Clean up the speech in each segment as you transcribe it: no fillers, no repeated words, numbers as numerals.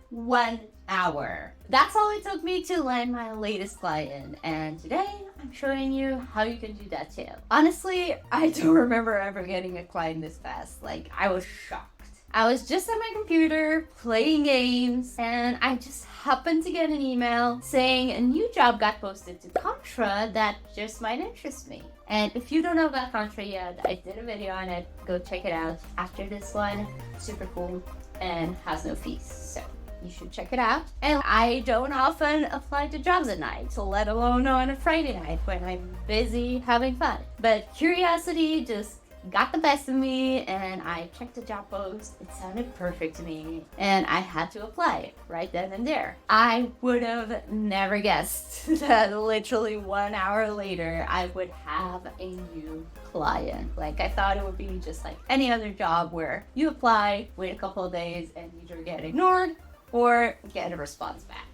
1 hour. That's all it took me to land my latest client, and today I'm showing you how you can do that too. Honestly, I don't remember ever getting a client this fast. Like, I was shocked. I was just at my computer playing games, and I just happened to get an email saying a new job got posted to Contra that just might interest me. And if you don't know about Contra yet, I did a video on it. Go check it out after this one. Super cool and has no fees. So you should check it out. And I don't often apply to jobs at night, let alone on a Friday night when I'm busy having fun. But curiosity just got the best of me, and I checked the job post. It sounded perfect to me, and I had to apply right then and there. I would have never guessed that literally 1 hour later I would have a new client. Like, I thought it would be just like any other job where you apply, wait a couple of days, and either get ignored or get a response back.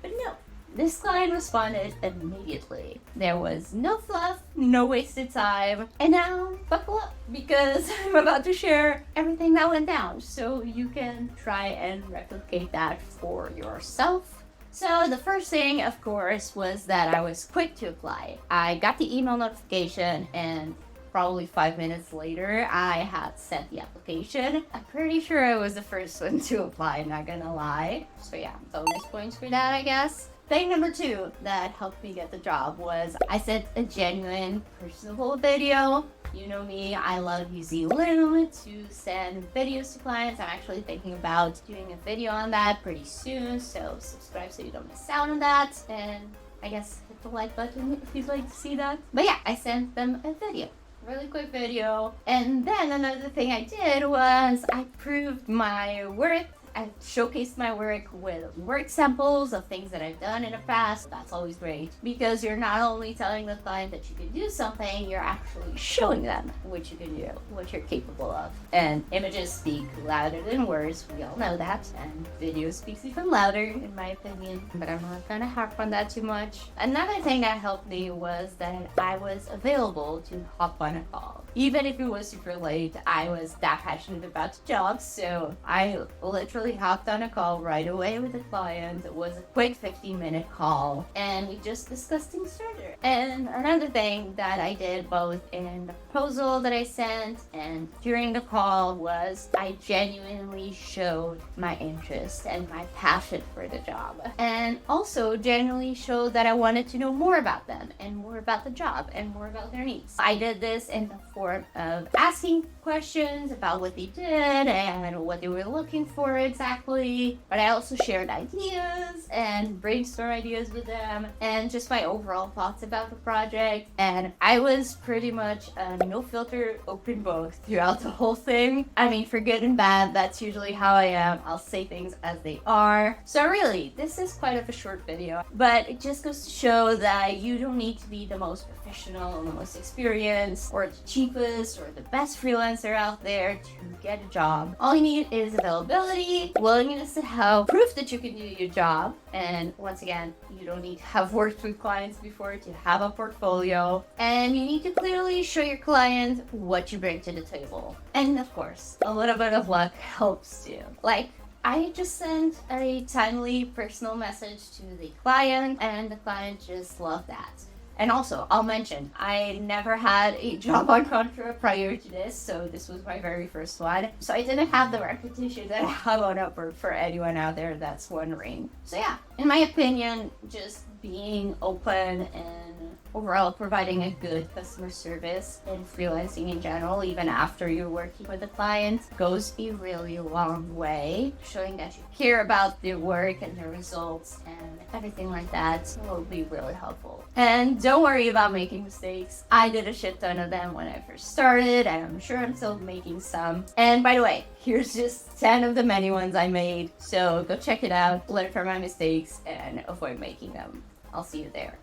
But no. This client responded immediately. There was no fluff, no wasted time. And now, buckle up, because I'm about to share everything that went down so you can try and replicate that for yourself. So the first thing, of course, was that I was quick to apply. I got the email notification, and probably 5 minutes later, I had sent the application. I'm pretty sure I was the first one to apply, not gonna lie. So yeah, bonus points for that, I guess. Thing number 2 that helped me get the job was I sent a genuine, personable video. You know me, I love using Loom to send videos to clients. I'm actually thinking about doing a video on that pretty soon, so subscribe so you don't miss out on that. And I guess hit the like button if you'd like to see that. But yeah, I sent them a video. Really quick video. And then another thing I did was I proved my worth. I showcased my work with work samples of things that I've done in the past. That's always great because you're not only telling the client that you can do something, you're actually showing them what you can do, what you're capable of. And images speak louder than words. We all know that. And video speaks even louder, in my opinion. But I'm not gonna harp on that too much. Another thing that helped me was that I was available to hop on a call. Even if it was super late, I was that passionate about the job, so I literally hopped on a call right away with the client. It was a quick 15-minute call, and we just discussed things further. And another thing that I did both in the proposal that I sent and during the call was I genuinely showed my interest and my passion for the job, and also genuinely showed that I wanted to know more about them and more about the job and more about their needs. I did this in the form of asking questions about what they did and what they were looking for exactly, but I also shared ideas and brainstormed ideas with them and just my overall thoughts about the project. And I was pretty much a no filter open book throughout the whole thing. I mean, for good and bad, that's usually how I am. I'll say things as they are. So really, this is quite of a short video, but it just goes to show that you don't need to be the most professional, the most experienced, or the cheapest, or the best freelancer out there to get a job. All you need is availability, willingness to help, proof that you can do your job, and once again, you don't need to have worked with clients before to have a portfolio, and you need to clearly show your client what you bring to the table. And of course, a little bit of luck helps too. Like, I just sent a timely personal message to the client, and the client just loved that. And also, I'll mention, I never had a job on Contra prior to this, so this was my very first one. So I didn't have the reputation that I have on Upwork for anyone out there that's wondering. So yeah, in my opinion, just being open and overall providing a good customer service and freelancing in general, even after you're working with a client, goes a really long way. Showing that you care about their work and their results and everything like that will be really helpful. And don't worry about making mistakes. I did a shit ton of them when I first started, and I'm sure I'm still making some. And by the way, here's just 10 of the many ones I made. So go check it out, learn from my mistakes, and avoid making them. I'll see you there.